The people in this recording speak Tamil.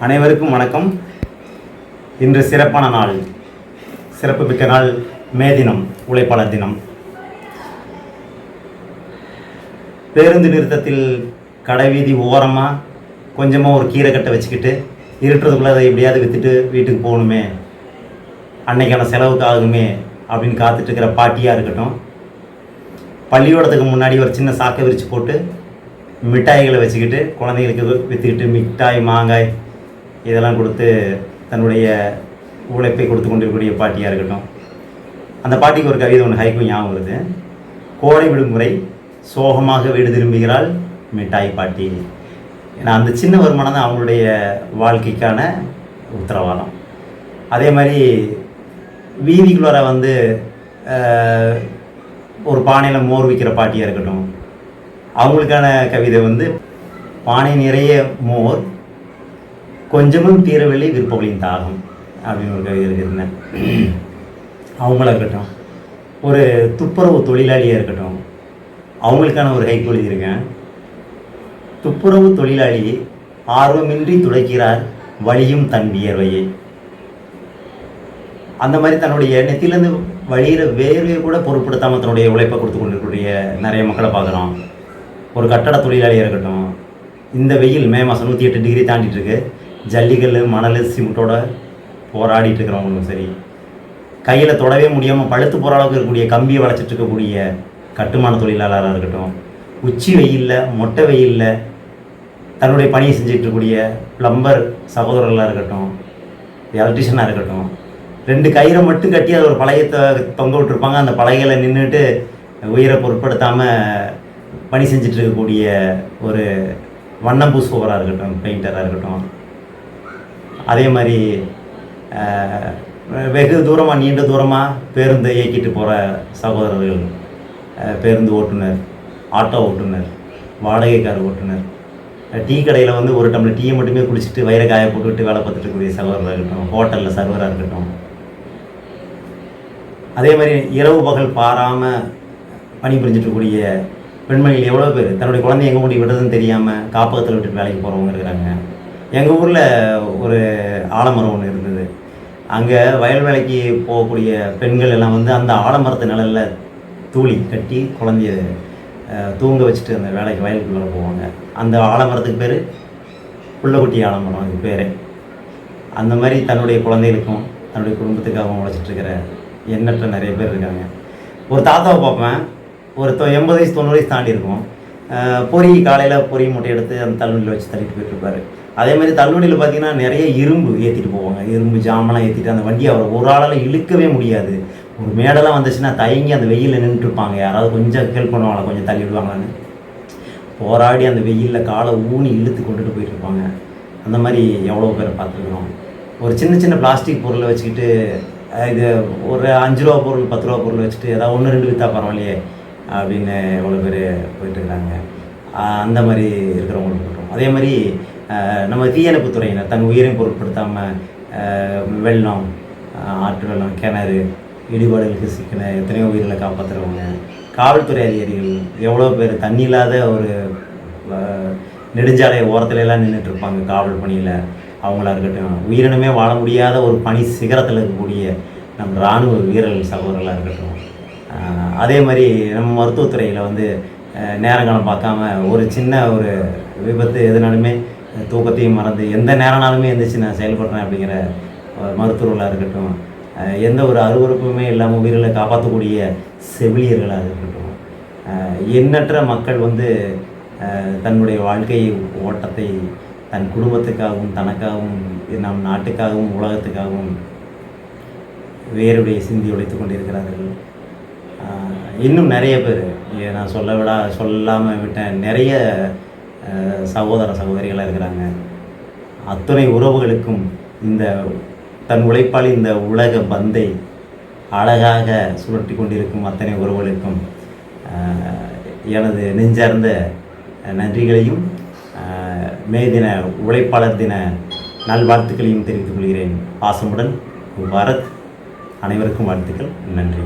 அனைவருக்கும் வணக்கம். இன்று சிறப்பான நாள், சிறப்பு மிக்க நாள். மே தினம், உழைப்பாளர் தினம். பேருந்து நிறுத்தத்தில் கடைவீதி ஓரமாக கொஞ்சமாக ஒரு கீரை கட்டை வச்சுக்கிட்டு இருட்டுறதுக்குள்ளே அதை எப்படியாவது விற்றுட்டு வீட்டுக்கு போகணுமே, அன்னைக்கான செலவுக்கு ஆகுமே அப்படின்னு காத்துட்டு இருக்கிற பாட்டியாக இருக்கட்டும், பள்ளிக்கூடத்துக்கு முன்னாடி ஒரு சின்ன சாக்கை விரித்து போட்டு மிட்டாய்களை வச்சுக்கிட்டு குழந்தைகளுக்கு விற்றுக்கிட்டு மிட்டாய் மாங்காய் இதெல்லாம் கொடுத்து தன்னுடைய உழைப்பை கொடுத்து கொண்டிருக்கக்கூடிய பாட்டியாக இருக்கட்டும். அந்த பாட்டிக்கு ஒரு கவிதை ஒன்று ஹைக்கும் ஞாபகம் வருது. கோடை விடுமுறை சோகமாக வீடு திரும்புகிறாள் மிட்டாய் பாட்டி. ஏன்னா அந்த சின்ன வருமானம் தான் அவங்களுடைய வாழ்க்கைக்கான உத்தரவாதம். அதே மாதிரி வீதிக்குள்ளார ஒரு பானையில் மோர் விற்கிற பாட்டியாக இருக்கட்டும், அவங்களுக்கான கவிதை பானை நிறைய மோர் கொஞ்சமும் தீரவில்லை விற்பவர்களின் தாகம் அப்படின்னு ஒரு கவிதை எழுதியிருந்தேன். அவங்களா இருக்கட்டும், ஒரு துப்புரவு தொழிலாளியாக இருக்கட்டும், அவங்களுக்கான ஒரு ஹைக்கூ எழுதியிருக்கேன். துப்புரவு தொழிலாளி ஆர்வமின்றி துடைக்கிறார் வலியும் தன் வியர்வையை. அந்த மாதிரி தன்னுடைய நெத்திலேருந்து வழிகிற வேர்வையை கூட பொருட்படுத்தாமல் தன்னுடைய உழைப்பை கொடுத்து கொண்டிருக்கக்கூடிய நிறைய மக்களை பார்க்குறோம். ஒரு கட்டட தொழிலாளியாக இருக்கட்டும், இந்த வெயில் மே மாதம் 108 டிகிரி தாண்டிட்டு இருக்கு, ஜல்லிக்கல் மணல் சிமெண்ட்டோட போராடிட்டு இருக்கிறவங்களும் சரி, கையில் தொடவே முடியாமல் பழுத்து போகிற அளவுக்கு இருக்கக்கூடிய கம்பியை வளைச்சிட்டு இருக்கக்கூடிய கட்டுமான தொழிலாளராக இருக்கட்டும், உச்சி வெயிலில் மொட்டை வெயிலில் தன்னுடைய பணியை செஞ்சுட்டு இருக்கக்கூடிய பிளம்பர் சகோதரர்களாக இருக்கட்டும், எலக்ட்ரிஷனாக இருக்கட்டும், 2 கயிறை மட்டும் கட்டி அதை ஒரு பழையத்தை தொங்க விட்டுருப்பாங்க. அந்த பழைகளை நின்றுட்டு உயிரை பொருட்படுத்தாமல் பணி செஞ்சுட்டு இருக்கக்கூடிய ஒரு வண்ணம் பூசுபவராக இருக்கட்டும், பெயிண்டராக இருக்கட்டும், அதே மாதிரி வெகு தூரமாக நீண்ட தூரமாக பேருந்தை இயக்கிட்டு போகிற சகோதரர்கள், பேருந்து ஓட்டுநர், ஆட்டோ ஓட்டுநர், வாடகை கார் ஓட்டுநர், டீ கடையில் ஒரு டம்ளர் டீயை மட்டுமே குடிச்சிட்டு வயிறை காய போட்டுவிட்டு வேலை பார்த்துட்டு இருக்கக்கூடிய சகோதரராக இருக்கட்டும், ஹோட்டலில் சர்வராக இருக்கட்டும், அதே மாதிரி இரவு பகல் பாராமல் பணிபுரிஞ்சிட்ருக்கக்கூடிய பெண்மணிகள் எவ்வளோ பேர் தன்னுடைய குழந்தை எங்கே கொண்டு விடுறதுன்னு தெரியாமல் காப்பகத்தில் விட்டுட்டு வேலைக்கு போகிறவங்க இருக்கிறாங்க. எங்கள் ஊரில் ஒரு ஆலமரம் ஒன்று இருந்தது. அங்கே வயல் வேலைக்கு போகக்கூடிய பெண்கள் எல்லாம் அந்த ஆலமரத்து நிழலில் தூளி கட்டி குழந்தைய தூங்க வச்சுட்டு அந்த வேலைக்கு வயலுக்குள்ளே போவாங்க. அந்த ஆலமரத்துக்கு பேர் புள்ளக்குட்டி ஆலமரம், அதுக்கு பேர். அந்த மாதிரி தன்னுடைய குழந்தைகளுக்கும் தன்னுடைய குடும்பத்துக்காகவும் உழைச்சிட்ருக்கிற எண்ணற்ற நிறைய பேர் இருக்காங்க. ஒரு தாத்தாவை பார்ப்பேன், ஒரு 80 வயசு 90 வயசு தாண்டி இருக்கும். பொறி காலையில் பொறி மூட்டை எடுத்து அந்த தள்ளுவண்டியில் வச்சு தள்ளிட்டு போயிட்டுருப்பார். அதே மாதிரி தள்ளுவண்டியில் பார்த்திங்கன்னா நிறைய இரும்பு ஏற்றிட்டு போவாங்க, இரும்பு ஜாமெல்லாம் ஏற்றிட்டு அந்த வண்டியை அவர் ஒரு ஆளால் இழுக்கவே முடியாது. ஒரு மேடெல்லாம் வந்துச்சுன்னா தயங்கி அந்த வெயிலில் நின்றுட்டுருப்பாங்க. யாராவது கொஞ்சம் ஹெல்ப் பண்ணுவாங்களா, கொஞ்சம் தள்ளி விடுவாங்களான்னு போராடி அந்த வெயிலில் காலை ஊனி இழுத்து கொண்டுட்டு போயிட்டுருப்பாங்க. அந்த மாதிரி எவ்வளோ பேரை பார்த்துருக்குறோம். ஒரு சின்ன சின்ன பிளாஸ்டிக் பொருளை வச்சுக்கிட்டு, இது ஒரு 5 ரூபா பொருள் 10 ரூபா பொருள் வச்சுட்டு ஏதாவது 1-2 விற்றா பரவாயில்லையே அப்படின்னு எவ்வளோ பேர் போயிட்டுருக்காங்க. அந்த மாதிரி இருக்கிறவங்களுக்கு போட்டோம். அதே மாதிரி நம்ம தீயணைப்பு துறையினர் தன் உயிரையும் பொருட்படுத்தாமல் வெள்ளம், ஆற்று வெள்ளம், கிணறு, இடிபாடுகளுக்கு சிக்கின எத்தனையோ உயிர்களை காப்பாற்றுறவங்க, காவல்துறை அதிகாரிகள் எவ்வளோ பேர் தண்ணி இல்லாத ஒரு நெடுஞ்சாலை ஓரத்துலலாம் நின்றுட்டுருப்பாங்க காவல் பணியில். அவங்களா இருக்கட்டும், உயிரினமே வாழ முடியாத ஒரு பனி சிகரத்தில் இருக்கக்கூடிய நம்ம இராணுவ வீரர்கள் சகோதரர்களாக இருக்கட்டும். அதே மாதிரி நம்ம மருத்துவத்துறையில் நேரங்காலம் பார்க்காம ஒரு சின்ன ஒரு விபத்து எதுனாலுமே தூக்கத்தையும் மறந்து எந்த நேரம்னாலுமே எந்திரிச்சு நான் செயல்படுறேன் அப்படிங்கிற மருத்துவர்களாக இருக்கட்டும், எந்த ஒரு அருவறுப்புமே இல்லாமல் உயிர்களை காப்பாற்றக்கூடிய செவிலியர்களாக இருக்கட்டும், எண்ணற்ற மக்கள் தன்னுடைய வாழ்க்கை ஓட்டத்தை தன் குடும்பத்துக்காகவும் தனக்காகவும் நம் நாட்டுக்காகவும் உலகத்துக்காகவும் வேறுடைய சிந்தி உழைத்து கொண்டிருக்கிறார்கள். இன்னும் நிறைய பேர், நான் சொல்லாமல் விட்டேன், நிறைய சகோதர சகோதரிகளாக இருக்கிறாங்க. அத்தனை உறவுகளுக்கும் தன் உழைப்பால் இந்த உலக பந்தை அழகாக சுழற்றி கொண்டிருக்கும் அத்தனை உறவுகளுக்கும் எனது நெஞ்சார்ந்த நன்றிகளையும் மே தின உழைப்பாளர் தின நல்வாழ்த்துக்களையும் தெரிவித்துக் கொள்கிறேன். பாசமுடன் பாரத். அனைவருக்கும் வாழ்த்துக்கள். நன்றி.